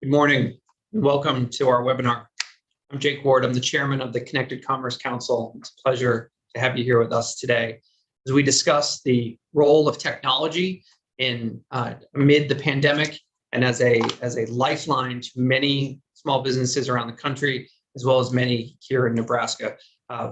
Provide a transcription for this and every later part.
Good morning and welcome to our webinar. I'm Jake Ward. I'm the chairman of the Connected Commerce Council. It's a pleasure to have you here with us today as we discuss the role of technology in amid the pandemic and as a lifeline to many small businesses around the country, as well as many here in Nebraska.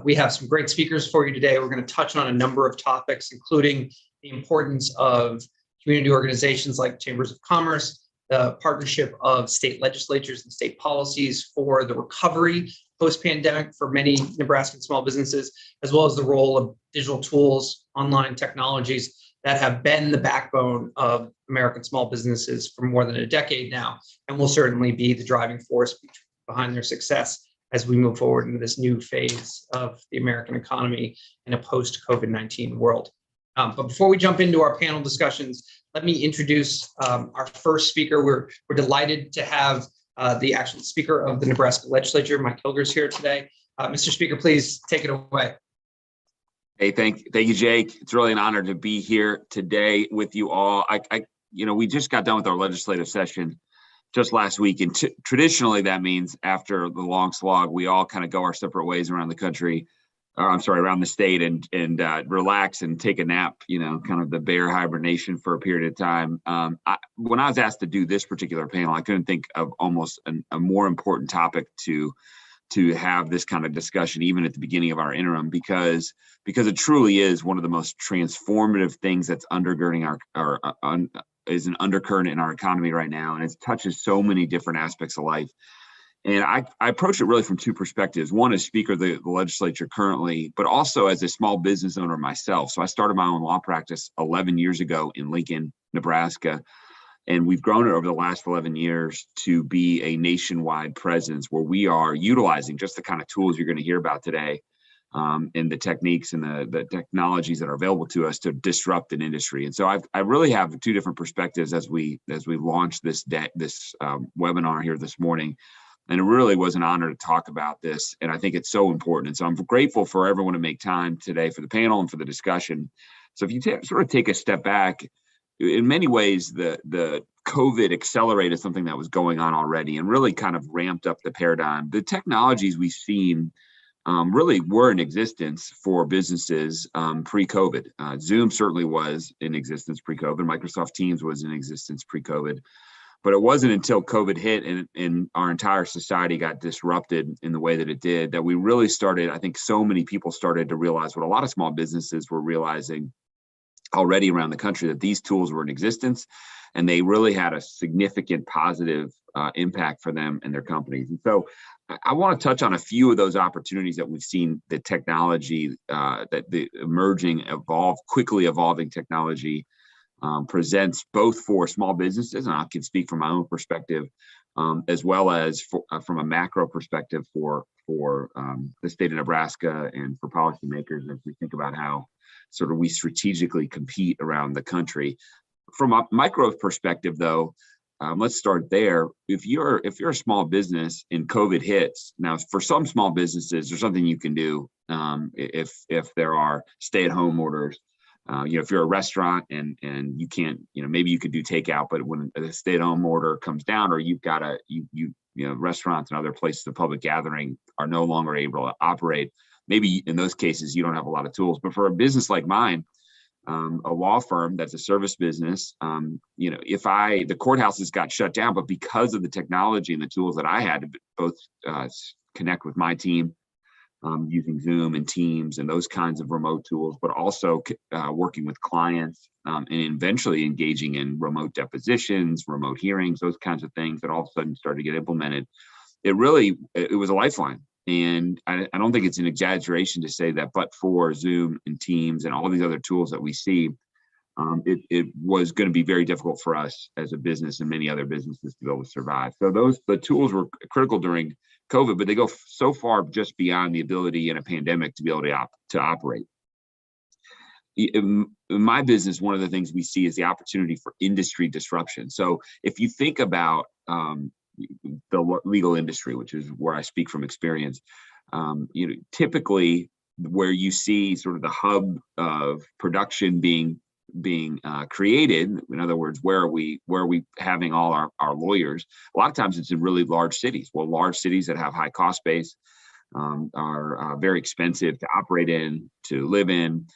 We have some great speakers for you today. We're going to touch on a number of topics, including the importance of community organizations like chambers of commerce, the partnership of state legislatures and state policies for the recovery post-pandemic for many Nebraskan small businesses, as well as the role of digital tools, online technologies that have been the backbone of American small businesses for more than a decade now, and will certainly be the driving force behind their success as we move forward into this new phase of the American economy in a post-COVID-19 world. But before we jump into our panel discussions, let me introduce our first speaker. We're delighted to have the actual speaker of the Nebraska Legislature, Mike Hilgers, here today. Mr. Speaker, please take it away. Hey, thank you, Jake. It's really an honor to be here today with you all. We just got done with our legislative session just last week, and traditionally that means after the long slog, we all kind of go our separate ways around the country. Around the state and relax and take a nap, kind of the bear hibernation for a period of time. When I was asked to do this particular panel, I couldn't think of almost a more important topic to have this kind of discussion, even at the beginning of our interim, because it truly is one of the most transformative things that's undergirding is an undercurrent in our economy right now, and it touches so many different aspects of life. And I approach it really from two perspectives. One as Speaker of the legislature currently, but also as a small business owner myself. So I started my own law practice 11 years ago in Lincoln, Nebraska. And we've grown it over the last 11 years to be a nationwide presence where we are utilizing just the kind of tools you're going to hear about today, and the techniques and the technologies that are available to us to disrupt an industry. And so I really have two different perspectives as we launch this webinar here this morning. And it really was an honor to talk about this. And I think it's so important. And so I'm grateful for everyone to make time today for the panel and for the discussion. So if you sort of take a step back, in many ways, the COVID accelerated something that was going on already and really kind of ramped up the paradigm. The technologies we've seen really were in existence for businesses pre-COVID. Zoom certainly was in existence pre-COVID. Microsoft Teams was in existence pre-COVID. But it wasn't until COVID hit and our entire society got disrupted in the way that it did that we really started, I think so many people started to realize what a lot of small businesses were realizing already around the country, that these tools were in existence and they really had a significant positive impact for them and their companies. And so I want to touch on a few of those opportunities that we've seen, the technology, that the quickly evolving technology presents both for small businesses, and I can speak from my own perspective, as well as from a macro perspective for the state of Nebraska and for policymakers as we think about how sort of we strategically compete around the country. From a micro perspective, though, let's start there. If you're a small business and COVID hits, now for some small businesses, there's something you can do if there are stay-at-home orders. If you're a restaurant and you can't, maybe you could do takeout, but when a stay-at-home order comes down, or you've got restaurants and other places of public gathering are no longer able to operate, maybe in those cases you don't have a lot of tools. But for a business like mine, a law firm that's a service business, if the courthouses got shut down, but because of the technology and the tools that I had to both connect with my team, using Zoom and Teams and those kinds of remote tools, but also working with clients and eventually engaging in remote depositions, remote hearings, those kinds of things that all of a sudden started to get implemented. It was a lifeline. And I don't think it's an exaggeration to say that, but for Zoom and Teams and all these other tools that we see, it was going to be very difficult for us as a business and many other businesses to be able to survive. So the tools were critical during COVID, but they go so far just beyond the ability in a pandemic to be able to operate. In my business, one of the things we see is the opportunity for industry disruption. So if you think about the legal industry, which is where I speak from experience, typically where you see sort of the hub of production being created. In other words, where are we having all our lawyers? A lot of times it's in really large cities. Well, large cities that have high cost base are very expensive to operate in, to live in.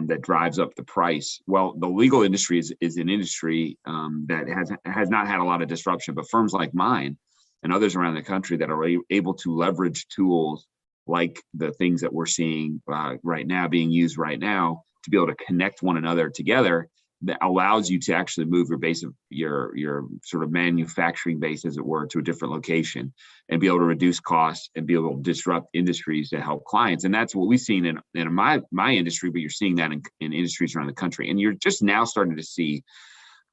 That drives up the price. Well, the legal industry is an industry that has not had a lot of disruption, but firms like mine and others around the country that are able to leverage tools like the things that we're seeing right now, being used right now, to be able to connect one another together, that allows you to actually move your base of your sort of manufacturing base, as it were, to a different location and be able to reduce costs and be able to disrupt industries to help clients. And that's what we've seen in my industry, but you're seeing that in industries around the country. And you're just now starting to see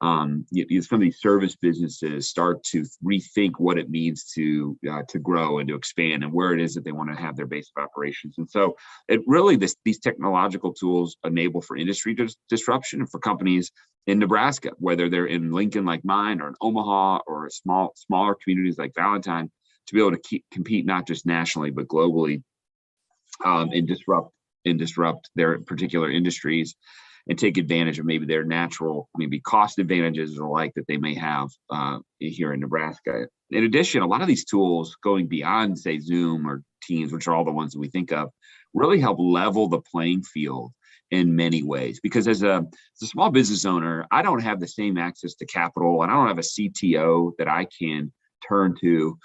some of these service businesses start to rethink what it means to grow and to expand, and where it is that they want to have their base of operations. And so it really, these technological tools enable for industry disruption for companies in Nebraska, whether they're in Lincoln like mine, or in Omaha, or smaller communities like Valentine, to be able to compete not just nationally but globally, and disrupt their particular industries, and take advantage of maybe their natural, maybe cost advantages or like that they may have here in Nebraska. In addition, a lot of these tools, going beyond, say, Zoom or Teams, which are all the ones that we think of, really help level the playing field in many ways. Because as a small business owner, I don't have the same access to capital, and I don't have a CTO that I can turn to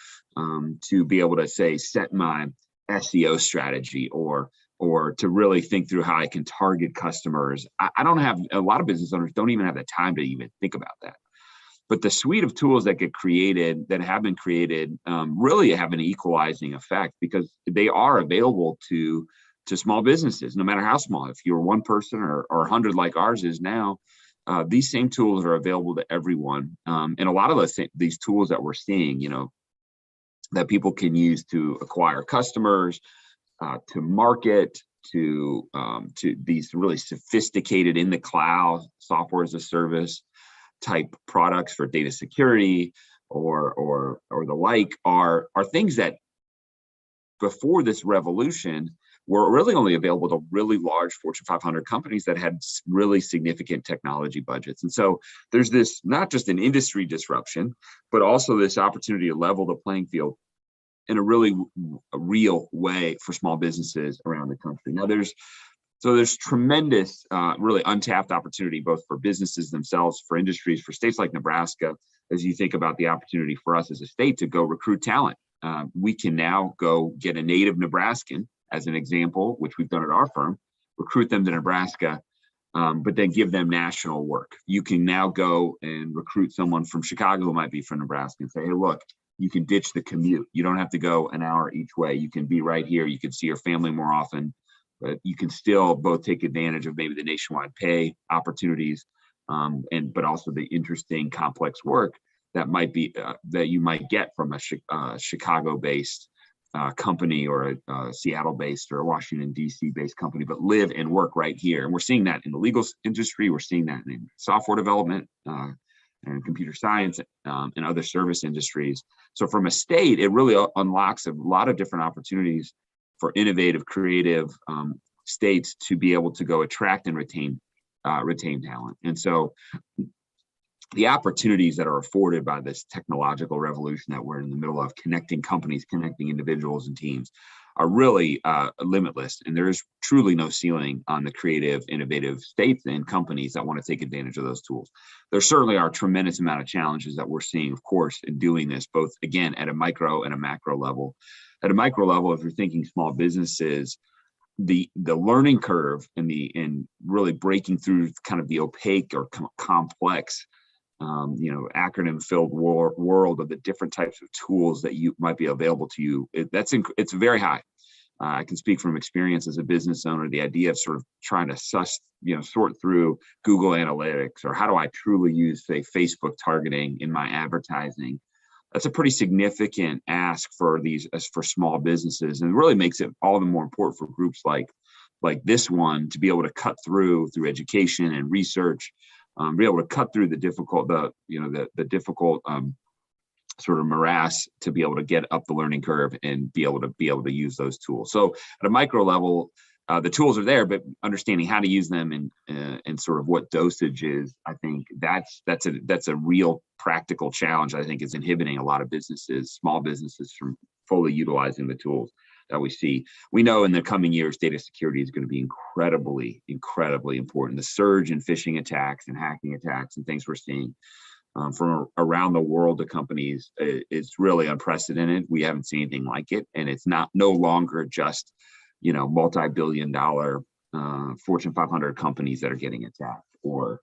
be able to, say, set my SEO strategy, or to really think through how I can target customers. I don't have, a lot of business owners don't even have the time to even think about that. But the suite of tools that have been created, really have an equalizing effect, because they are available to small businesses, no matter how small. If you're one person or 100 like ours is now, these same tools are available to everyone. And a lot of these tools that we're seeing, that people can use to acquire customers, to market, to these really sophisticated in the cloud software as a service type products for data security or the like, are things that before this revolution were really only available to really large Fortune 500 companies that had really significant technology budgets. And so there's this, not just an industry disruption, but also this opportunity to level the playing field in a really real way for small businesses around the country. Now, there's tremendous, really untapped opportunity, both for businesses themselves, for industries, for states like Nebraska, as you think about the opportunity for us as a state to go recruit talent. We can now go get a native Nebraskan, as an example, which we've done at our firm, recruit them to Nebraska, but then give them national work. You can now go and recruit someone from Chicago who might be from Nebraska and say, hey, look, you can ditch the commute. You don't have to go an hour each way. You can be right here. You can see your family more often, but you can still both take advantage of maybe the nationwide pay opportunities, but also the interesting, complex work that might be that you might get from a Chicago-based company, or a Seattle-based or a Washington, D.C.-based company, but live and work right here. And we're seeing that in the legal industry. We're seeing that in software development, and computer science, and other service industries. So from a state, it really unlocks a lot of different opportunities for innovative, creative states to be able to go attract and retain talent. And so the opportunities that are afforded by this technological revolution that we're in the middle of, connecting companies, connecting individuals and teams, are really limitless. And there is truly no ceiling on the creative, innovative states and companies that want to take advantage of those tools. There certainly are a tremendous amount of challenges that we're seeing, of course, in doing this, both, again, at a micro and a macro level. At a micro level, if you're thinking small businesses, the learning curve and really breaking through kind of the opaque or complex acronym-filled world of the different types of tools that you might be available to you, it's very high. I can speak from experience as a business owner. The idea of sort of trying to sort through Google Analytics, or how do I truly use, say, Facebook targeting in my advertising, that's a pretty significant ask for small businesses, and it really makes it all the more important for groups like this one to be able to cut through education and research. Be able to cut through the difficult sort of morass to be able to get up the learning curve and be able to use those tools. So at a micro level, the tools are there, but understanding how to use them and sort of what dosage is, I think that's a real practical challenge. I think is inhibiting a lot of businesses, small businesses, from fully utilizing the tools that we see. We know in the coming years, data security is going to be incredibly, incredibly important. The surge in phishing attacks and hacking attacks and things we're seeing from around the world to companies is really unprecedented. We haven't seen anything like it, and it's no longer just multi-billion-dollar Fortune 500 companies that are getting attacked, or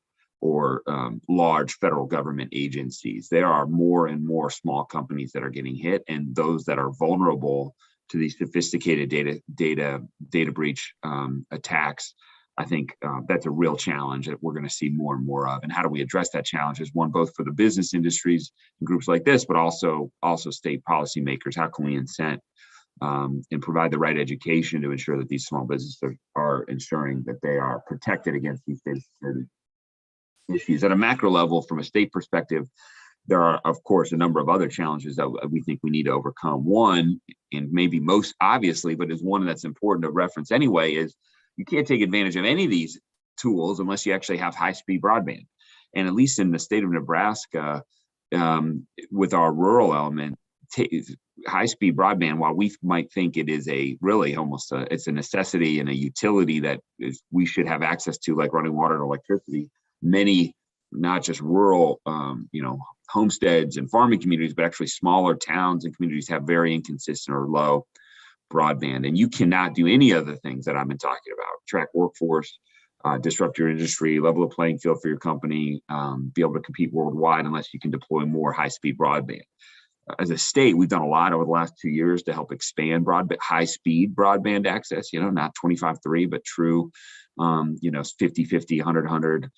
large federal government agencies. There are more and more small companies that are getting hit, and those that are vulnerable to these sophisticated data breach attacks. I think that's a real challenge that we're going to see more and more of. And how do we address that challenge is one, both for the business industries and groups like this, but also state policymakers. How can we incent and provide the right education to ensure that these small businesses are ensuring that they are protected against these data security issues? At a macro level, from a state perspective, there are, of course, a number of other challenges that we think we need to overcome. One, and maybe most obviously, but is one that's important to reference anyway, is you can't take advantage of any of these tools unless you actually have high-speed broadband. And at least in the state of Nebraska, with our rural element, high-speed broadband, while we might think it is it's a necessity and a utility that we should have access to, like running water and electricity, many, not just rural, homesteads and farming communities, but actually smaller towns and communities have very inconsistent or low broadband. And you cannot do any of the things that I've been talking about: track workforce, disrupt your industry, level the playing field for your company, be able to compete worldwide, unless you can deploy more high-speed broadband. As a state, we've done a lot over the last 2 years to help expand high-speed broadband access, not 25/3, but true 50/50, 100/100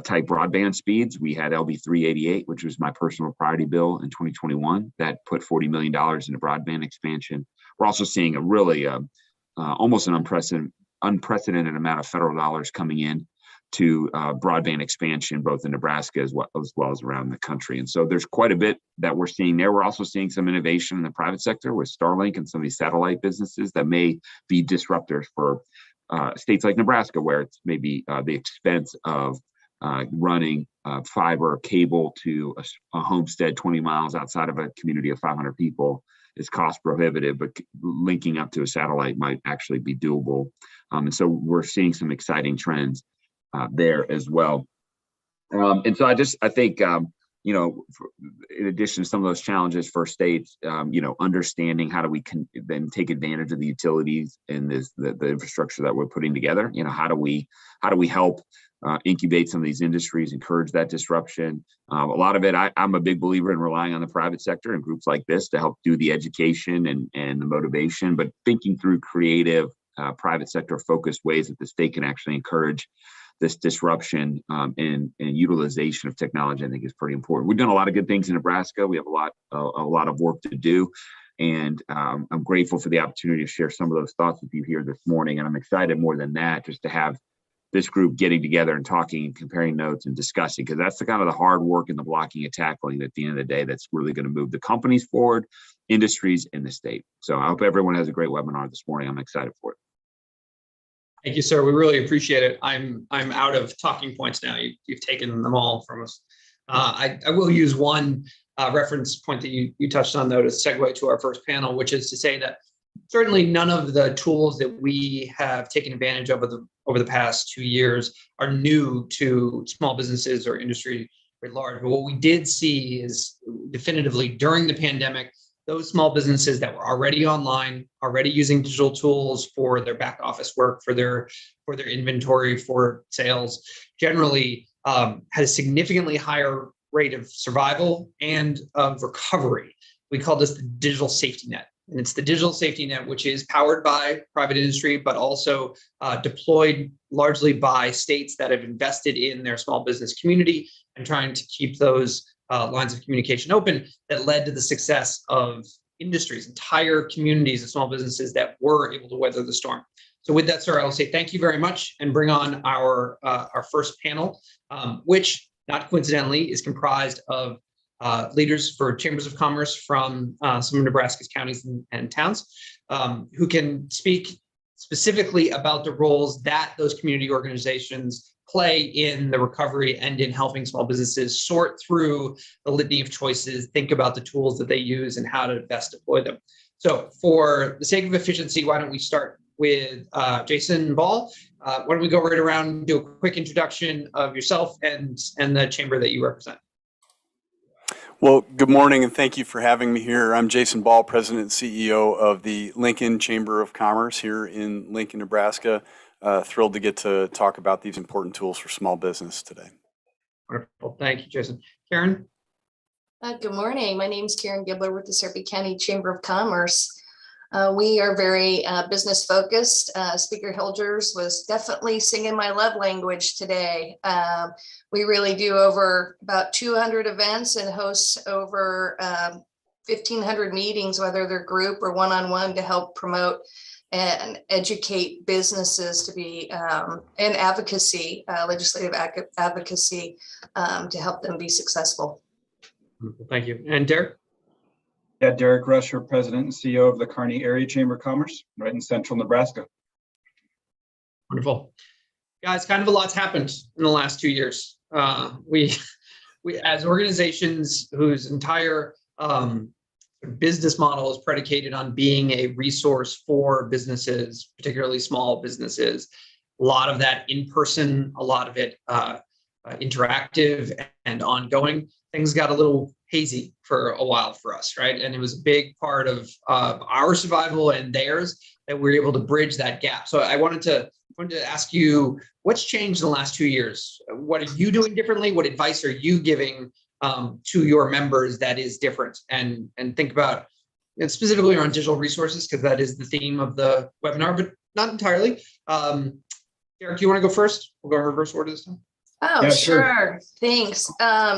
type broadband speeds. We had LB 388, which was my personal priority bill in 2021, that put $40 million into broadband expansion. We're also seeing a really almost an unprecedented amount of federal dollars coming in to broadband expansion, both in Nebraska as well as around the country. And so there's quite a bit that we're seeing there. We're also seeing some innovation in the private sector with Starlink and some of these satellite businesses that may be disruptors for states like Nebraska, where it's maybe the expense of running fiber cable to a homestead 20 miles outside of a community of 500 people is cost prohibitive, but linking up to a satellite might actually be doable. And so we're seeing some exciting trends there as well. And so I think, in addition to some of those challenges for states, understanding how do we then take advantage of the utilities and the infrastructure that we're putting together. How do we help incubate some of these industries, encourage that disruption? A lot of it, I'm a big believer in relying on the private sector and groups like this to help do the education and the motivation, but thinking through creative private sector focused ways that the state can actually encourage this disruption and utilization of technology, I think, is pretty important. We've done a lot of good things in Nebraska. We have a lot of work to do, and I'm grateful for the opportunity to share some of those thoughts with you here this morning. And I'm excited more than that, just to have this group getting together and talking and comparing notes and discussing, because that's the kind of the hard work and the blocking and tackling at the end of the day that's really going to move the companies forward, industries, and the state. So I hope everyone has a great webinar this morning. I'm excited for it. Thank you, sir. We really appreciate it. I'm out of talking points now. You've taken them all from us. I will use one reference point that you touched on, though, to segue to our first panel, which is to say that certainly none of the tools that we have taken advantage of over the past 2 years are new to small businesses or industry at large. But what we did see is definitively during the pandemic, those small businesses that were already online, already using digital tools for their back office work, for their inventory, for sales, generally had a significantly higher rate of survival and of recovery. We call this the digital safety net. And it's the digital safety net, which is powered by private industry, but also deployed largely by states that have invested in their small business community and trying to keep those lines of communication open, that led to the success of industries, entire communities of small businesses that were able to weather the storm. So with that, sir, I will say thank you very much and bring on our first panel, which not coincidentally is comprised of leaders for chambers of commerce from some of Nebraska's counties and towns who can speak specifically about the roles that those community organizations play in the recovery and in helping small businesses sort through the litany of choices, think about the tools that they use and how to best deploy them. So for the sake of efficiency, why don't we start with Jason Ball? Why don't we go right around and do a quick introduction of yourself and the chamber that you represent? Well, good morning and thank you for having me here. I'm Jason Ball, President and CEO of the Lincoln Chamber of Commerce here in Lincoln, Nebraska. Thrilled to get to talk about these important tools for small business today. Wonderful. Thank you, Jason. Karen? Good morning. My name is Karen Gibler with the Sarpy County Chamber of Commerce. We are very business focused. Speaker Hilgers was definitely singing my love language today. We really do over about 200 events and host over 1,500 meetings, whether they're group or one-on-one, to help promote and educate businesses to be in advocacy, legislative advocacy, to help them be successful. Thank you. And Derek? Yeah, Derek Rusher, President and CEO of the Kearney Area Chamber of Commerce, right in central Nebraska. Wonderful. Guys, kind of a lot's happened in the last 2 years. We as organizations whose entire business model is predicated on being a resource for businesses, particularly small businesses, a lot of that in person, a lot of it interactive and ongoing. Things got a little hazy for a while for us, right? And it was a big part of our survival and theirs that we were able to bridge that gap. So I wanted to ask you, what's changed in the last 2 years? What are you doing differently? What advice are you giving to your members that is different? And think about, and specifically around digital resources, because that is the theme of the webinar, but not entirely. Derek, do you want to go first? We'll go in reverse order this time. Oh, Yeah, sure. Thanks.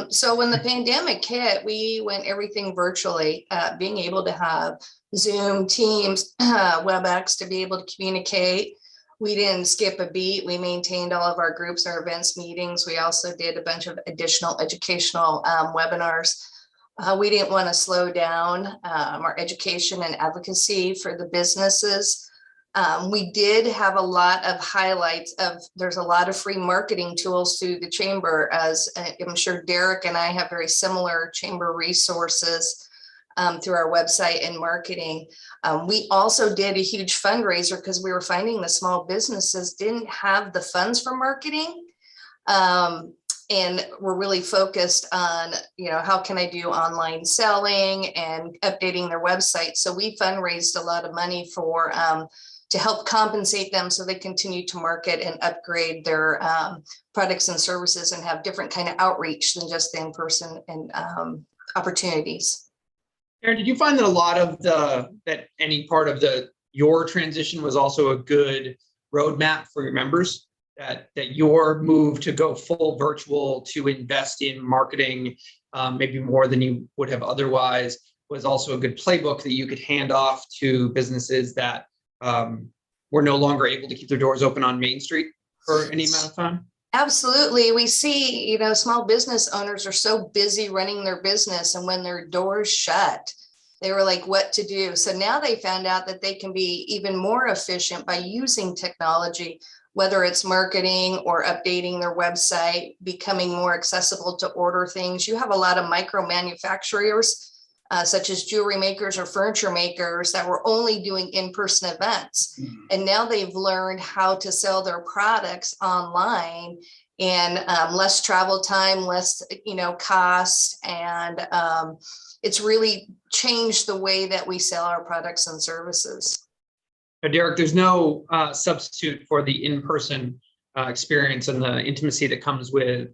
So when the pandemic hit, we went everything virtually, being able to have Zoom, Teams, WebEx to be able to communicate. We didn't skip a beat. We maintained all of our groups, our events, meetings. We also did a bunch of additional educational webinars. We didn't want to slow down our education and advocacy for the businesses. We did have a lot of highlights there's a lot of free marketing tools through the chamber, as I'm sure Derek and I have very similar chamber resources through our website and marketing. We also did a huge fundraiser because we were finding the small businesses didn't have the funds for marketing. And we're really focused on, how can I do online selling and updating their website. So we fundraised a lot of money to help compensate them so they continue to market and upgrade their products and services and have different kind of outreach than just the in-person and opportunities. Aaron, did you find that a lot of that any part of your transition was also a good roadmap for your members? That your move to go full virtual, to invest in marketing, maybe more than you would have otherwise, was also a good playbook that you could hand off to businesses that were no longer able to keep their doors open on Main Street for any amount of time? Absolutely. We see, small business owners are so busy running their business, and when their doors shut, they were like, what to do? So now they found out that they can be even more efficient by using technology, whether it's marketing or updating their website, becoming more accessible to order things. You have a lot of micro manufacturers, such as jewelry makers or furniture makers, that were only doing in-person events. Mm-hmm. And now they've learned how to sell their products online, and less travel time, less, cost. And it's really changed the way that we sell our products and services. Now, Derek, there's no substitute for the in-person experience and the intimacy that comes with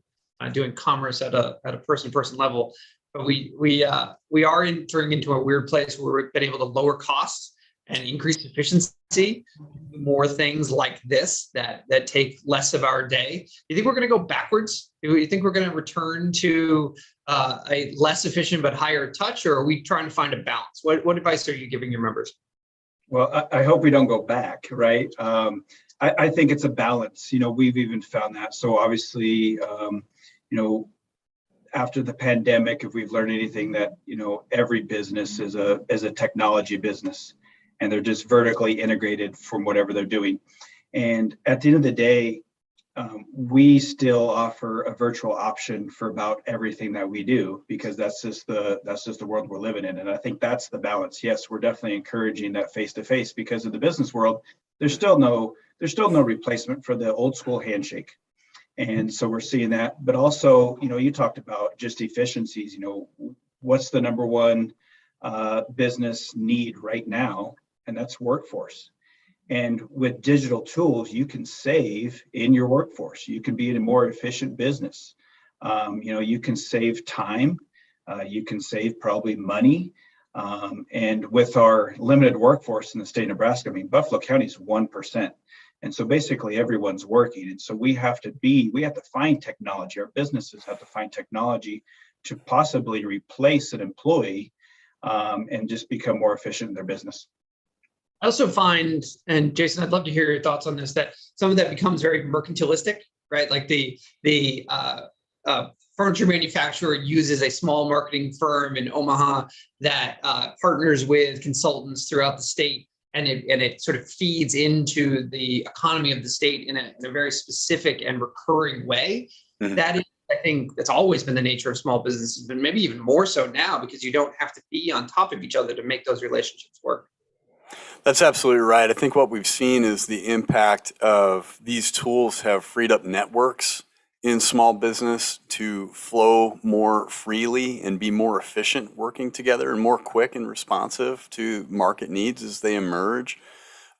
doing commerce at a person-to-person level. But we are entering into a weird place where we've been able to lower costs and increase efficiency, more things like this that take less of our day. Do you think we're going to go backwards? Do you think we're going to return to a less efficient but higher touch, or are we trying to find a balance? What advice are you giving your members? Well, I hope we don't go back, right? I think it's a balance. We've even found that. So obviously, after the pandemic, if we've learned anything, that every business is a technology business, and they're just vertically integrated from whatever they're doing. And at the end of the day, we still offer a virtual option for about everything that we do, because that's just the world we're living in. And I think that's the balance. Yes, we're definitely encouraging that face-to-face, because in the business world, there's still no replacement for the old school handshake. And so we're seeing that. But also, you talked about just efficiencies. What's the number one business need right now? And that's workforce. And with digital tools, you can save in your workforce. You can be in a more efficient business. You can save time. You can save probably money. And with our limited workforce in the state of Nebraska, Buffalo County is 1%. And so basically everyone's working. And so we have to find technology. Our businesses have to find technology to possibly replace an employee and just become more efficient in their business. I also find, and Jason, I'd love to hear your thoughts on this, that some of that becomes very mercantilistic, right? Like the furniture manufacturer uses a small marketing firm in Omaha that partners with consultants throughout the state, and it sort of feeds into the economy of the state in a very specific and recurring way. Mm-hmm. That is, I think, that's always been the nature of small businesses, but maybe even more so now, because you don't have to be on top of each other to make those relationships work. That's absolutely right. I think what we've seen is the impact of these tools have freed up networks in small business to flow more freely and be more efficient working together and more quick and responsive to market needs as they emerge.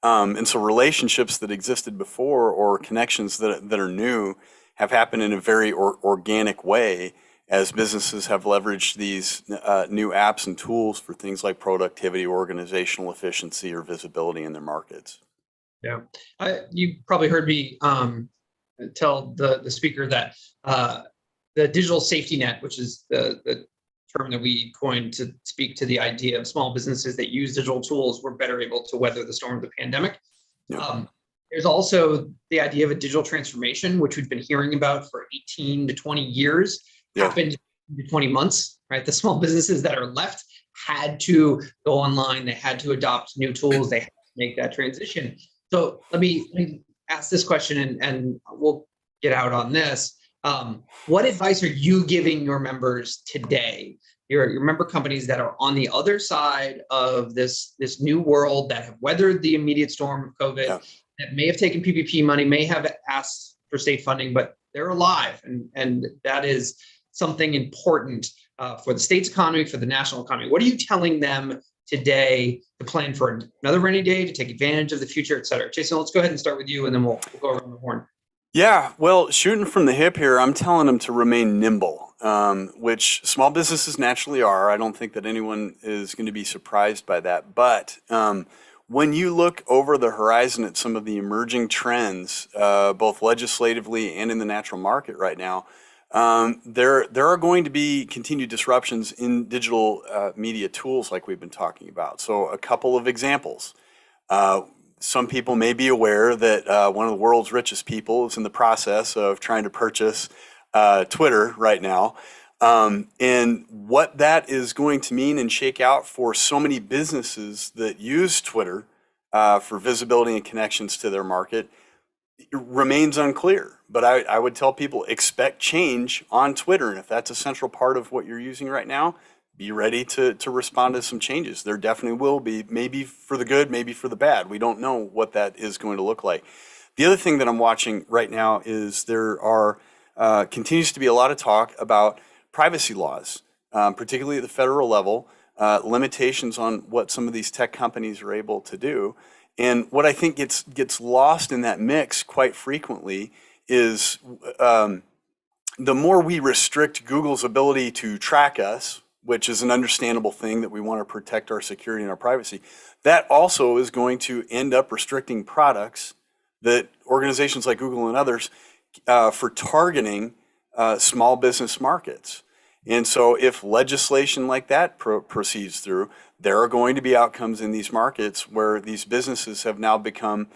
And so relationships that existed before, or connections that are new, have happened in a very organic way as businesses have leveraged these new apps and tools for things like productivity, organizational efficiency, or visibility in their markets. Yeah, you probably heard me tell the speaker that the digital safety net, which is the term that we coined to speak to the idea of small businesses that use digital tools, were better able to weather the storm of the pandemic. Yeah. There's also the idea of a digital transformation, which we've been hearing about for 18 to 20 years. Yeah. Happened in 20 months, right? The small businesses that are left had to go online. They had to adopt new tools. They had to make that transition. So let me ask this question, and we'll get out on this. What advice are you giving your members today? Your member companies that are on the other side of this new world, that have weathered the immediate storm of COVID, yeah, that may have taken PPP money, may have asked for state funding, but they're alive. And that is something important for the state's economy, for the national economy. What are you telling them today to plan for another rainy day, to take advantage of the future, et cetera? Jason, let's go ahead and start with you, and then we'll go around the horn. Yeah, well, shooting from the hip here, I'm telling them to remain nimble, which small businesses naturally are. I don't think that anyone is going to be surprised by that. But when you look over the horizon at some of the emerging trends, both legislatively and in the natural market right now, there are going to be continued disruptions in digital media tools like we've been talking about. So a couple of examples. Some people may be aware that one of the world's richest people is in the process of trying to purchase Twitter right now. And what that is going to mean and shake out for so many businesses that use Twitter for visibility and connections to their market remains unclear. But I would tell people, expect change on Twitter. And if that's a central part of what you're using right now, be ready to respond to some changes. There definitely will be, maybe for the good, maybe for the bad. We don't know what that is going to look like. The other thing that I'm watching right now is there are continues to be a lot of talk about privacy laws, particularly at the federal level, limitations on what some of these tech companies are able to do. And what I think gets lost in that mix quite frequently is the more we restrict Google's ability to track us, which is an understandable thing that we want to protect our security and our privacy, that also is going to end up restricting products that organizations like Google and others for targeting small business markets. And so if legislation like that proceeds through, there are going to be outcomes in these markets where these businesses have now become,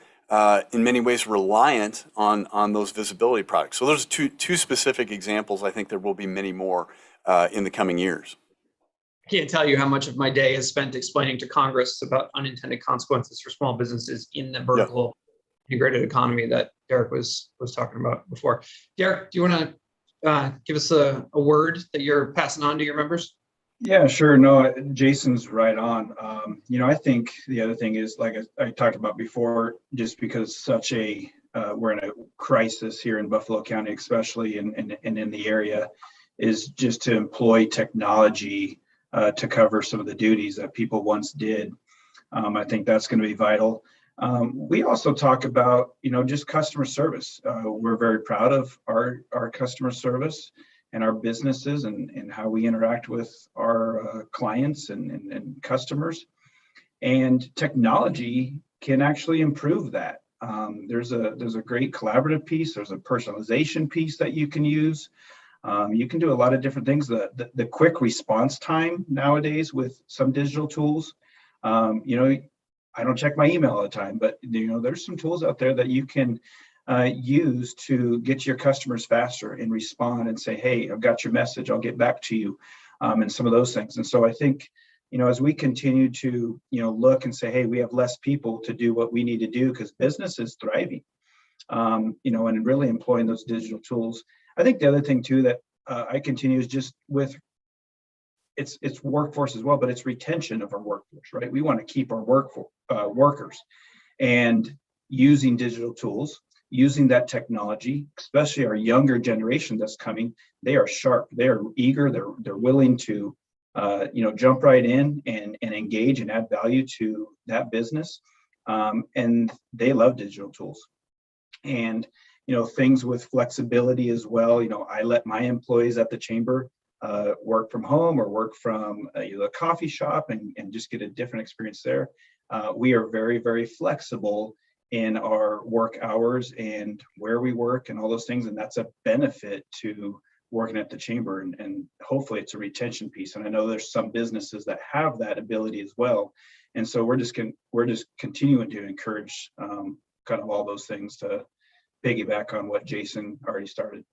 in many ways, reliant on those visibility products. So those are two specific examples. I think there will be many more in the coming years. I can't tell you how much of my day is spent explaining to Congress about unintended consequences for small businesses in the vertical integrated economy that Derek was talking about before. Derek, do you want to give us a word that you're passing on to your members? Yeah, sure. No, Jason's right on. I think the other thing is, like I talked about before, just because we're in a crisis here in Buffalo County, especially and in the area, is just to employ technology to cover some of the duties that people once did. I think that's going to be vital. We also talk about, just customer service. We're very proud of our customer service and our businesses and how we interact with our clients and customers. And technology can actually improve that. There's a great collaborative piece. There's a personalization piece that you can use. You can do a lot of different things. The quick response time nowadays with some digital tools, I don't check my email all the time, but there's some tools out there that you can use to get to your customers faster and respond and say, hey, I've got your message, I'll get back to you, and some of those things. And so I think, as we continue to, look and say, hey, we have less people to do what we need to do because business is thriving, and really employing those digital tools. I think the other thing too that I continue is just with it's workforce as well, but it's retention of our workforce, right? We want to keep our workers, and using digital tools, using that technology, especially our younger generation that's coming. They are sharp, they are eager, they're willing to jump right in and engage and add value to that business, and they love digital tools. And things with flexibility as well. I let my employees at the chamber work from home or work from a coffee shop and just get a different experience there. We are very, very flexible in our work hours and where we work and all those things. And that's a benefit to working at the chamber. And hopefully it's a retention piece. And I know there's some businesses that have that ability as well. And so we're just continuing to encourage kind of all those things to piggyback on what Jason already started.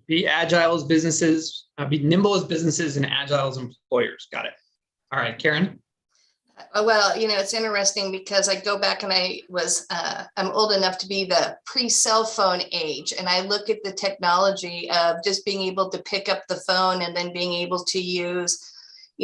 Be agile as businesses, be nimble as businesses, and agile as employers. Got it. All right, Karen. Well, it's interesting because I go back and I'm old enough to be the pre-cell phone age. And I look at the technology of just being able to pick up the phone and then being able to use,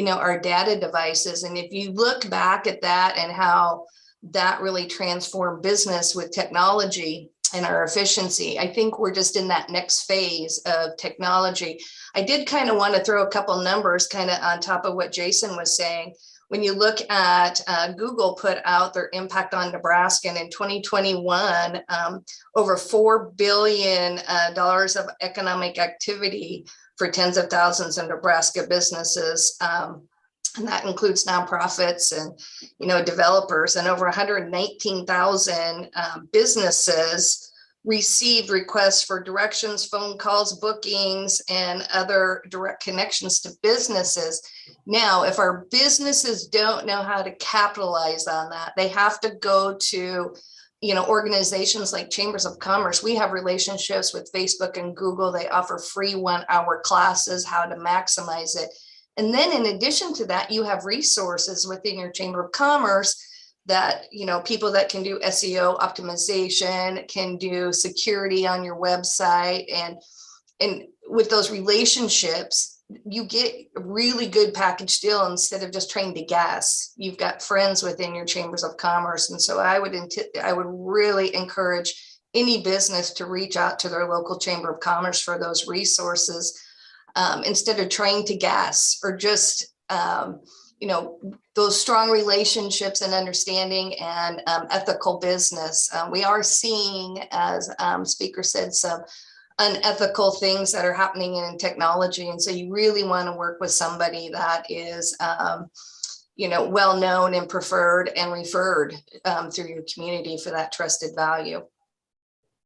our data devices. And if you look back at that and how that really transformed business with technology and our efficiency, I think we're just in that next phase of technology. I did kind of want to throw a couple numbers kind of on top of what Jason was saying. When you look at Google put out their impact on Nebraska, and in 2021, over $4 billion of economic activity for tens of thousands of Nebraska businesses. And that includes nonprofits and, developers, and over 119,000 businesses received requests for directions, phone calls, bookings, and other direct connections to businesses. Now, if our businesses don't know how to capitalize on that, they have to go to, organizations like Chambers of Commerce. We have relationships with Facebook and Google. They offer free 1-hour classes, how to maximize it. And then in addition to that, you have resources within your Chamber of Commerce that, people that can do SEO optimization, can do security on your website. And with those relationships, you get a really good package deal instead of just trying to guess. You've got friends within your Chambers of Commerce. And so I would really encourage any business to reach out to their local Chamber of Commerce for those resources, instead of trying to guess or just, those strong relationships and understanding and ethical business. We are seeing, as speaker said, some unethical things that are happening in technology. And so you really want to work with somebody that is, well-known and preferred and referred through your community for that trusted value.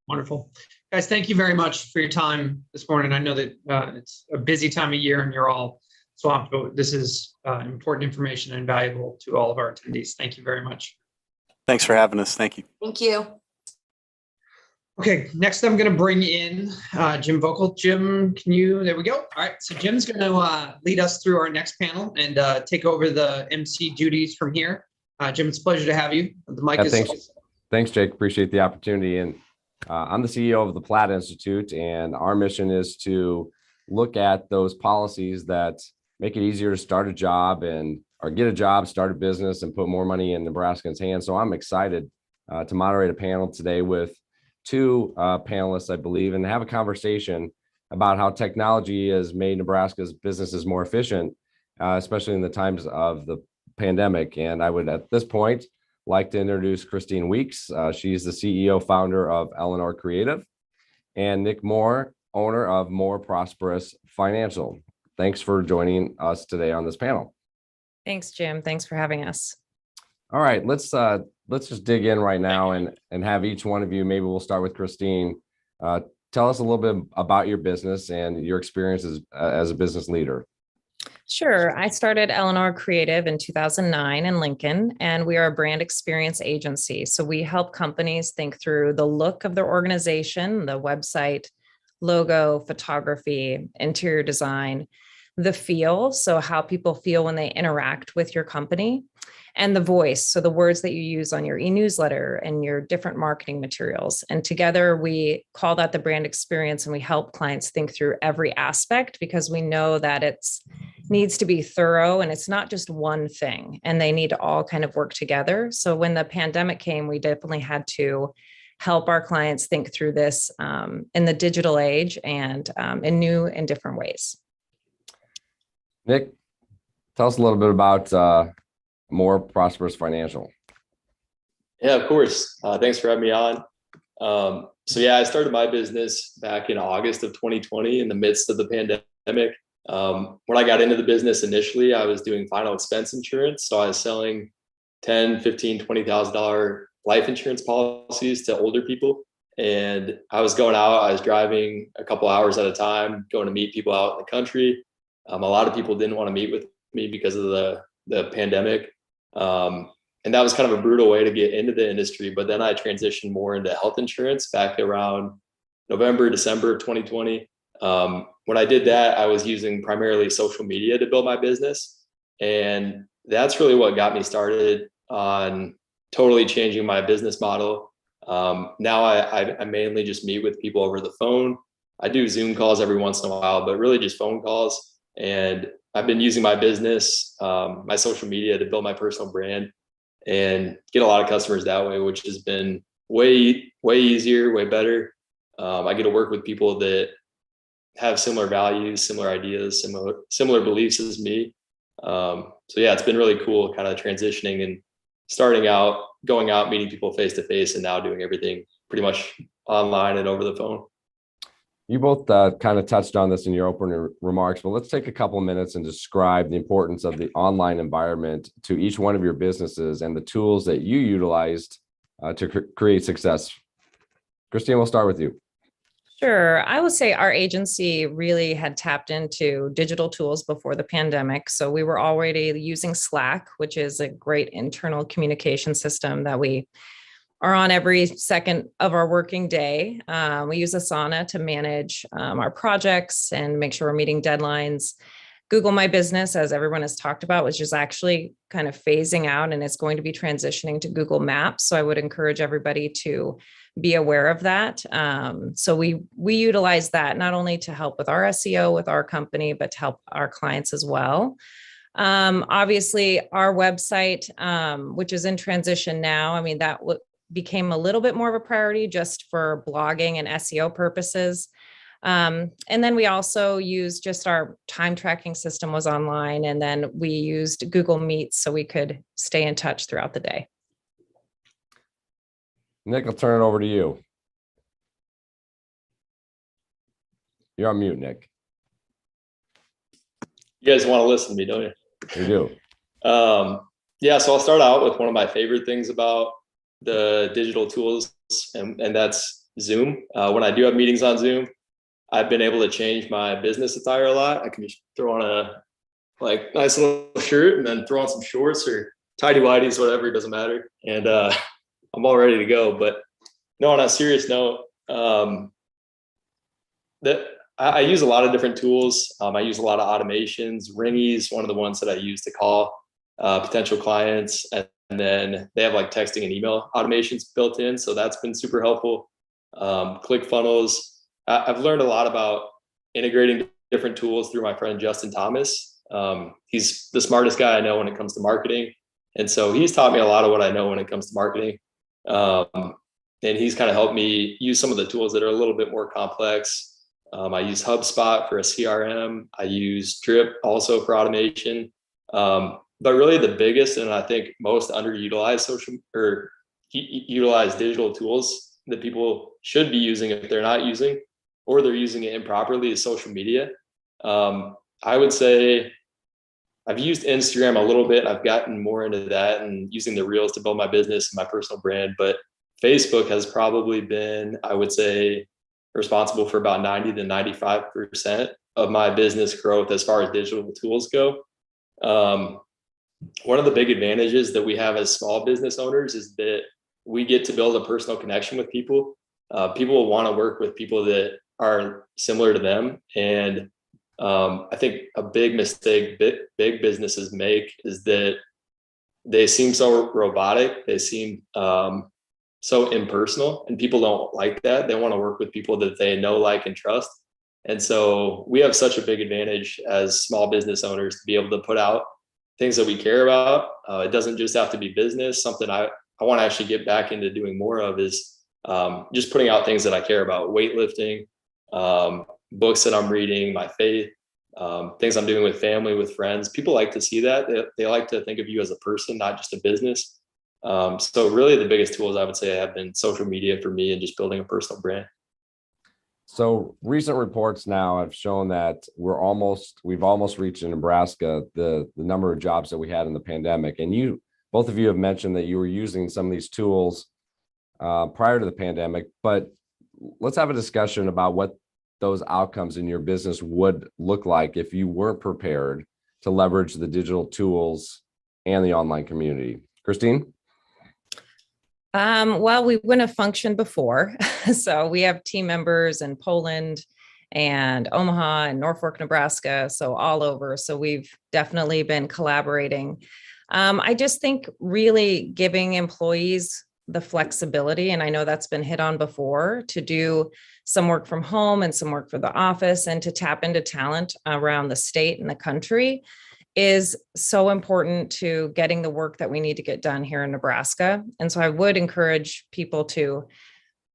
Wonderful. Guys, thank you very much for your time this morning. I know that it's a busy time of year and you're all swamped, but this is important information and valuable to all of our attendees. Thank you very much. Thanks for having us. Thank you. Thank you. Okay, next I'm going to bring in Jim Vocal. Jim, there we go. All right, so Jim's going to lead us through our next panel and take over the MC duties from here. Jim, it's a pleasure to have you. The mic is. Thanks, Jake. Appreciate the opportunity. And I'm the CEO of the Platt Institute, and our mission is to look at those policies that make it easier to start a job or get a job, start a business, and put more money in Nebraskans' hands. So I'm excited to moderate a panel today with two panelists, I believe, and have a conversation about how technology has made Nebraska's businesses more efficient, especially in the times of the pandemic. And I would, at this point, like to introduce Christine Weeks. She's the CEO founder of Eleanor Creative, and Nick Moore, owner of More Prosperous Financial. Thanks for joining us today on this panel. Thanks, Jim. Thanks for having us. All right, let's just dig in right now and have each one of you, maybe we'll start with Christine, tell us a little bit about your business and your experiences as a business leader. Sure. I started Eleanor Creative in 2009 in Lincoln, and we are a brand experience agency. So we help companies think through the look of their organization, the website, logo, photography, interior design, the feel, so how people feel when they interact with your company, and the voice, so the words that you use on your e-newsletter and your different marketing materials. And together we call that the brand experience, and we help clients think through every aspect because we know that it's needs to be thorough and it's not just one thing, and they need to all kind of work together. So when the pandemic came, we definitely had to help our clients think through this in the digital age and in new and different ways. Nick, tell us a little bit about More Prosperous Financial. Yeah, of course. Thanks for having me on. So yeah, I started my business back in August of 2020 in the midst of the pandemic. When I got into the business initially, I was doing final expense insurance. So I was selling $10,000, $15,000, $20,000 life insurance policies to older people. And I was going out, I was driving a couple hours at a time, going to meet people out in the country. A lot of people didn't want to meet with me because of the pandemic. And that was kind of a brutal way to get into the industry. But then I transitioned more into health insurance back around November, December of 2020. When I did that, I was using primarily social media to build my business. And that's really what got me started on totally changing my business model. Now I mainly just meet with people over the phone. I do Zoom calls every once in a while, but really just phone calls. And I've been using my business, my social media to build my personal brand and get a lot of customers that way, which has been way easier, way better. I get to work with people that have similar values, similar ideas, similar beliefs as me. So yeah, it's been really cool kind of transitioning and starting out, going out, meeting people face to face, and now doing everything pretty much online and over the phone. You both kind of touched on this in your opening remarks, but let's take a couple of minutes and describe the importance of the online environment to each one of your businesses and the tools that you utilized to create success. Christine, we'll start with you. Sure. I would say our agency really had tapped into digital tools before the pandemic. So we were already using Slack, which is a great internal communication system that we are on every second of our working day. We use Asana to manage our projects and make sure we're meeting deadlines. Google My Business, as everyone has talked about, which is actually kind of phasing out and it's going to be transitioning to Google Maps. So I would encourage everybody to be aware of that. So we utilize that not only to help with our SEO with our company, but to help our clients as well. Obviously, our website, which is in transition now, I mean, that became a little bit more of a priority just for blogging and SEO purposes. And then we also used just our time tracking system was online, and then we used Google Meet so we could stay in touch throughout the day. Nick, I'll turn it over to you. You're on mute, Nick. You guys want to listen to me, don't you? We do. Yeah, so I'll start out with one of my favorite things about the digital tools, and that's Zoom. When I do have meetings on Zoom, I've been able to change my business attire a lot. I can just throw on a nice little shirt and then throw on some shorts or tidy whities, whatever, it doesn't matter. And I'm all ready to go. But no, on a serious note, That I use a lot of different tools. I use a lot of automations. Ringy's one of the ones that I use to call potential clients, and then they have like texting and email automations built in, so that's been super helpful. ClickFunnels. I've learned a lot about integrating different tools through my friend Justin Thomas. He's the smartest guy I know when it comes to marketing, and so he's taught me a lot of what I know when it comes to marketing. And he's kind of helped me use some of the tools that are a little bit more complex. I use HubSpot for a CRM. I use Drip also for automation. But really the biggest, and I think most underutilized utilized digital tools that people should be using if they're not using, or they're using it improperly, is social media. I would say I've used Instagram a little bit. I've gotten more into that and using the reels to build my business and my personal brand. But Facebook has probably been, I would say, responsible for about 90 to 95% of my business growth as far as digital tools go. One of the big advantages that we have as small business owners is that we get to build a personal connection with people. People will want to work with people that are similar to them. And I think a big mistake big businesses make is that they seem so robotic. They seem so impersonal, and people don't like that. They want to work with people that they know, like, and trust. And so we have such a big advantage as small business owners to be able to put out things that we care about. It doesn't just have to be business. Something I want to actually get back into doing more of is just putting out things that I care about: weightlifting, books that I'm reading, my faith, things I'm doing with family, with friends. People like to see that. They like to think of you as a person, not just a business. So really the biggest tools I would say have been social media for me and just building a personal brand. So recent reports now have shown that we've almost reached in Nebraska the number of jobs that we had in the pandemic. And both of you have mentioned that you were using some of these tools prior to the pandemic, but let's have a discussion about what those outcomes in your business would look like if you weren't prepared to leverage the digital tools and the online community. Christine? Well, we wouldn't have functioned before. So we have team members in Poland and Omaha and Norfolk, Nebraska, so all over. So we've definitely been collaborating. I just think really giving employees the flexibility, and I know that's been hit on before, to do some work from home and some work for the office and to tap into talent around the state and the country is so important to getting the work that we need to get done here in Nebraska. And so I would encourage people to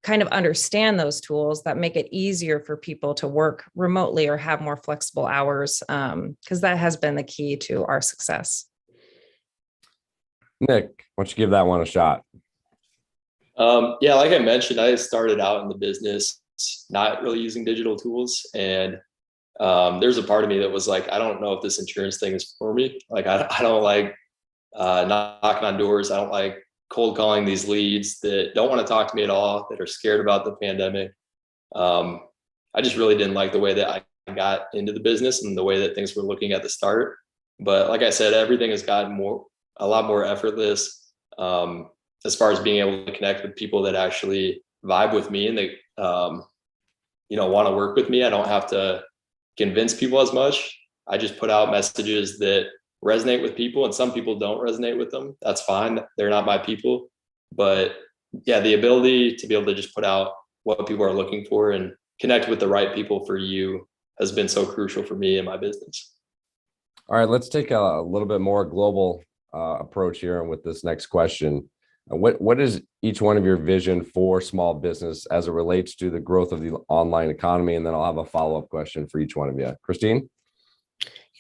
kind of understand those tools that make it easier for people to work remotely or have more flexible hours, because that has been the key to our success. Nick, why don't you give that one a shot? Yeah, like I mentioned, I started out in the business not really using digital tools, and there's a part of me that was like, I don't know if this insurance thing is for me. Like, I don't like knocking on doors. I don't like cold calling these leads that don't want to talk to me at all, that are scared about the pandemic. I just really didn't like the way that I got into the business and the way that things were looking at the start. But like I said, everything has gotten a lot more effortless as far as being able to connect with people that actually vibe with me and they want to work with me. I don't have to convince people as much. I just put out messages that resonate with people, and some people don't resonate with them. That's fine. They're not my people. But yeah, the ability to be able to just put out what people are looking for and connect with the right people for you has been so crucial for me in my business. All right, let's take a little bit more global approach here with this next question. What is each one of your vision for small business as it relates to the growth of the online economy? And then I'll have a follow-up question for each one of you. Christine?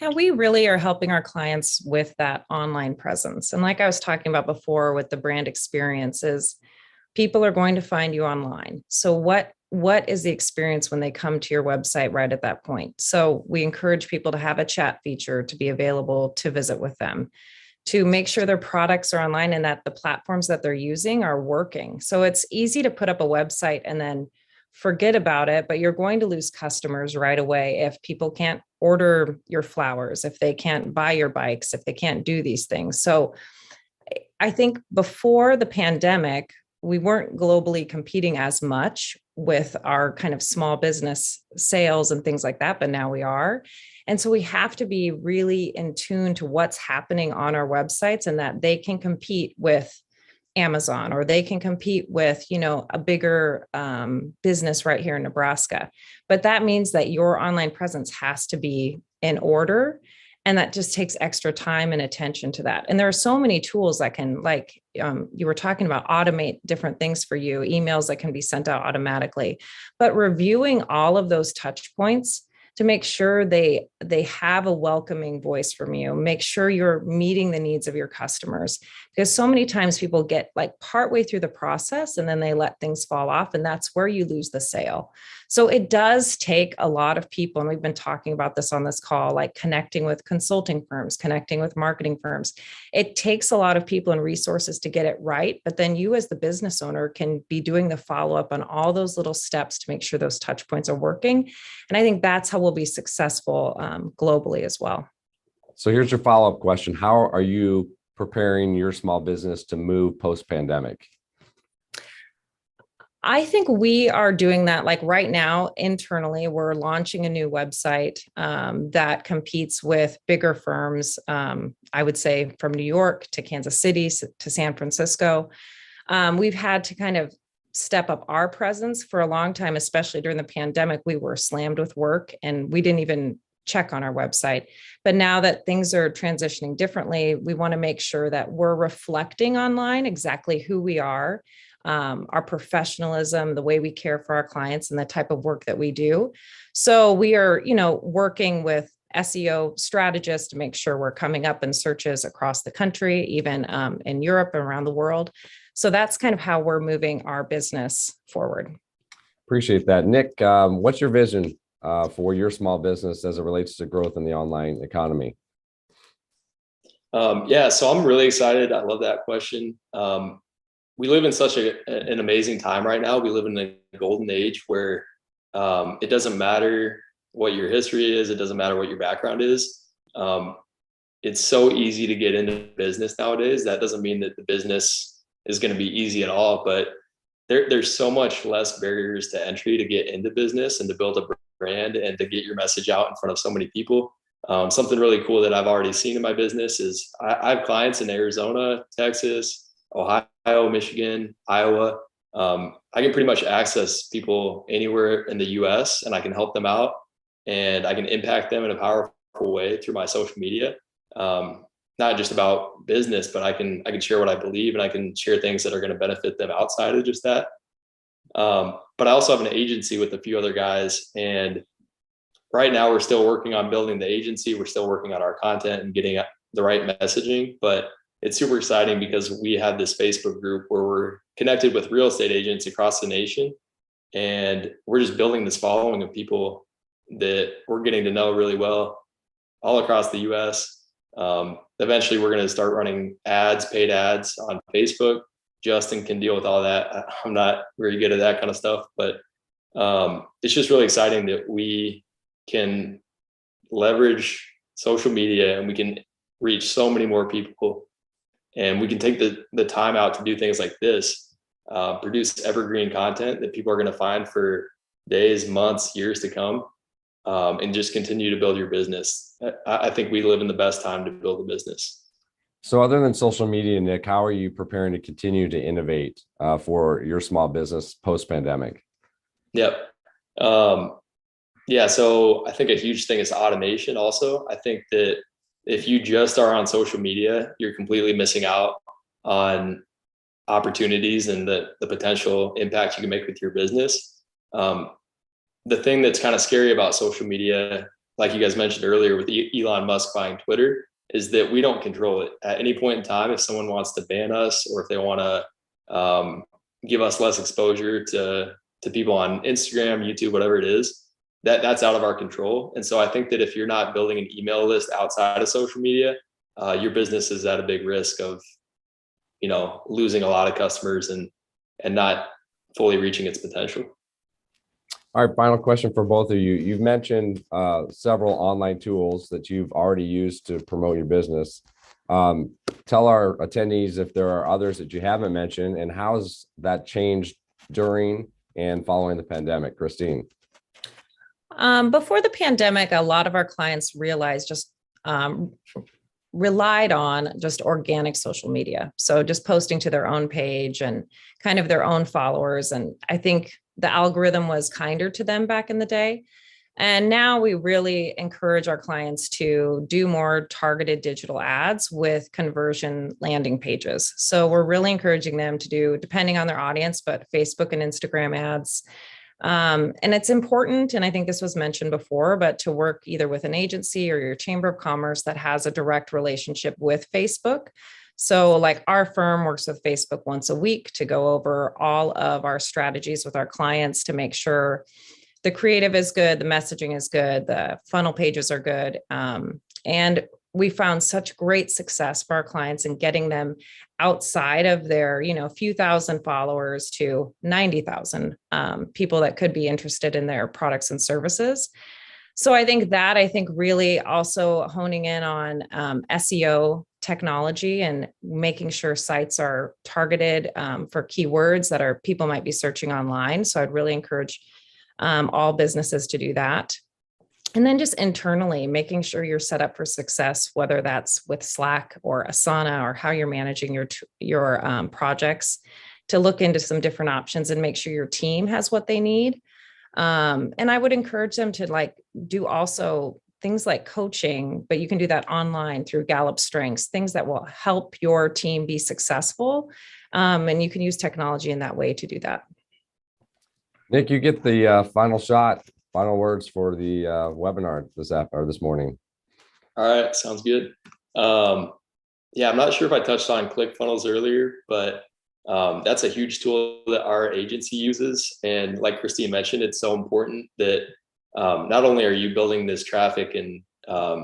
Yeah, we really are helping our clients with that online presence. And like I was talking about before with the brand experiences, people are going to find you online. So what is the experience when they come to your website right at that point? So we encourage people to have a chat feature to be available to visit with them, to make sure their products are online and that the platforms that they're using are working. So it's easy to put up a website and then forget about it, but you're going to lose customers right away if people can't order your flowers, if they can't buy your bikes, if they can't do these things. So I think before the pandemic, we weren't globally competing as much with our kind of small business sales and things like that, but now we are. And so we have to be really in tune to what's happening on our websites, and that they can compete with Amazon, or they can compete with, a bigger business right here in Nebraska. But that means that your online presence has to be in order. And that just takes extra time and attention to that. And there are so many tools that can, like you were talking about, automate different things for you, emails that can be sent out automatically. But reviewing all of those touch points to make sure they have a welcoming voice from you, make sure you're meeting the needs of your customers. Because so many times people get like partway through the process and then they let things fall off, and that's where you lose the sale. So it does take a lot of people, and we've been talking about this on this call, like connecting with consulting firms, connecting with marketing firms. It takes a lot of people and resources to get it right, but then you as the business owner can be doing the follow-up on all those little steps to make sure those touch points are working. And I think that's how we'll be successful globally as well. So here's your follow-up question. How are you preparing your small business to move post-pandemic? I think we are doing that. Like right now, internally, we're launching a new website that competes with bigger firms. I would say from New York to Kansas City to San Francisco. We've had to kind of step up our presence for a long time, especially during the pandemic. We were slammed with work and we didn't even check on our website. But now that things are transitioning differently, we want to make sure that we're reflecting online exactly who we are, our professionalism, the way we care for our clients, and the type of work that we do. So we are, working with SEO strategists to make sure we're coming up in searches across the country, even in Europe and around the world. So that's kind of how we're moving our business forward. Appreciate that. Nick, what's your vision for your small business as it relates to growth in the online economy? So I'm really excited. I love that question. We live in such an amazing time right now. We live in a golden age where it doesn't matter what your history is. It doesn't matter what your background is. It's so easy to get into business nowadays. That doesn't mean that the business is going to be easy at all, but there's so much less barriers to entry to get into business and to build a brand and to get your message out in front of so many people. Something really cool that I've already seen in my business is I have clients in Arizona, Texas, Ohio, Michigan, Iowa. I can pretty much access people anywhere in the US and I can help them out and I can impact them in a powerful way through my social media. Not just about business, but I can share what I believe and I can share things that are going to benefit them outside of just that. But I also have an agency with a few other guys, and right now we're still working on building the agency. We're still working on our content and getting the right messaging, but it's super exciting because we have this Facebook group where we're connected with real estate agents across the nation. And we're just building this following of people that we're getting to know really well all across the US. Eventually we're going to start running ads, paid ads on Facebook. Justin can deal with all that. I'm not very good at that kind of stuff, but it's just really exciting that we can leverage social media and we can reach so many more people. And we can take the time out to do things like this, produce evergreen content that people are going to find for days, months, years to come, and just continue to build your business. I think we live in the best time to build a business. So other than social media, Nick, how are you preparing to continue to innovate for your small business post-pandemic? Yep. So I think a huge thing is automation also. I think that if you just are on social media, you're completely missing out on opportunities and the potential impact you can make with your business. The thing that's kind of scary about social media, like you guys mentioned earlier with Elon Musk buying Twitter, is that we don't control it. At any point in time, if someone wants to ban us or if they want to give us less exposure to people on Instagram, YouTube, whatever it is, that's out of our control. And so I think that if you're not building an email list outside of social media, your business is at a big risk of, losing a lot of customers and not fully reaching its potential. All right, final question for both of you. You've mentioned several online tools that you've already used to promote your business. Tell our attendees if there are others that you haven't mentioned, and how has that changed during and following the pandemic, Christine? Before the pandemic, a lot of our clients realized just relied on just organic social media. So just posting to their own page and kind of their own followers. And I think the algorithm was kinder to them back in the day. And now we really encourage our clients to do more targeted digital ads with conversion landing pages. So we're really encouraging them to do, depending on their audience, but Facebook and Instagram ads. And it's important, and I think this was mentioned before, but to work either with an agency or your chamber of commerce that has a direct relationship with Facebook. So like our firm works with Facebook once a week to go over all of our strategies with our clients to make sure the creative is good, the messaging is good, the funnel pages are good. And we found such great success for our clients in getting them outside of their, few thousand followers to 90,000 people that could be interested in their products and services. So I think really also honing in on SEO technology and making sure sites are targeted for keywords that people might be searching online. So I'd really encourage all businesses to do that. And then just internally making sure you're set up for success, whether that's with Slack or Asana or how you're managing your projects, to look into some different options and make sure your team has what they need. And I would encourage them to do also things like coaching, but you can do that online through Gallup Strengths, things that will help your team be successful. And you can use technology in that way to do that. Nick, you get the final words for the webinar this morning. All right, sounds good. I'm not sure if I touched on ClickFunnels earlier, but that's a huge tool that our agency uses. And like Christine mentioned, it's so important that not only are you building this traffic and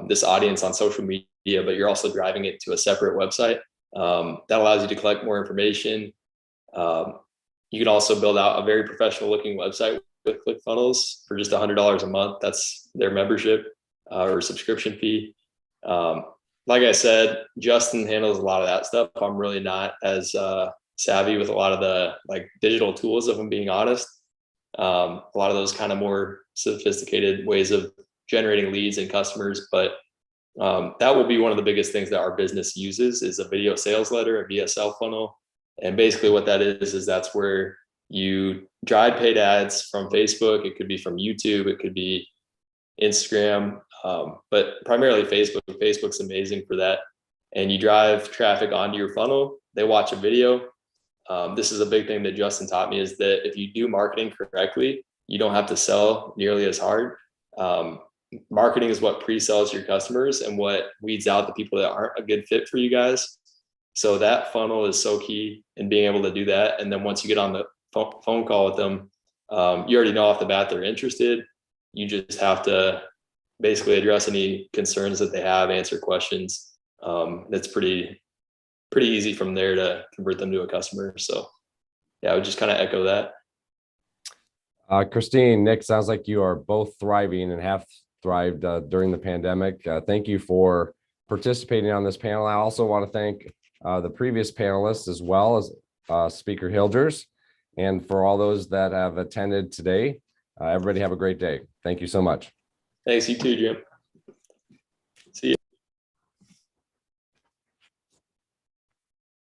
this audience on social media, but you're also driving it to a separate website that allows you to collect more information. You can also build out a very professional looking website with ClickFunnels for just $100 a month. That's their membership or subscription fee. Like I said, Justin handles a lot of that stuff. I'm really not as savvy with a lot of the digital tools, if I'm being honest. A lot of those kind of more sophisticated ways of generating leads and customers. But that will be one of the biggest things that our business uses is a video sales letter, a VSL funnel. And basically what that is that's where you drive paid ads from Facebook. It could be from YouTube. It could be Instagram, but primarily Facebook. Facebook's amazing for that. And you drive traffic onto your funnel. They watch a video. This is a big thing that Justin taught me is that if you do marketing correctly, you don't have to sell nearly as hard. Marketing is what pre-sells your customers and what weeds out the people that aren't a good fit for you guys. So that funnel is so key in being able to do that. And then once you get on the phone call with them, you already know off the bat they're interested. You just have to basically address any concerns that they have, answer questions. That's pretty easy from there to convert them to a customer. So yeah, I would just kind of echo that. Christine, Nick, sounds like you are both thriving and have thrived during the pandemic. Thank you for participating on this panel. I also want to thank the previous panelists as well as Speaker Hilgers, and for all those that have attended today. Everybody have a great day. Thank you so much. Thanks, you too, Jim.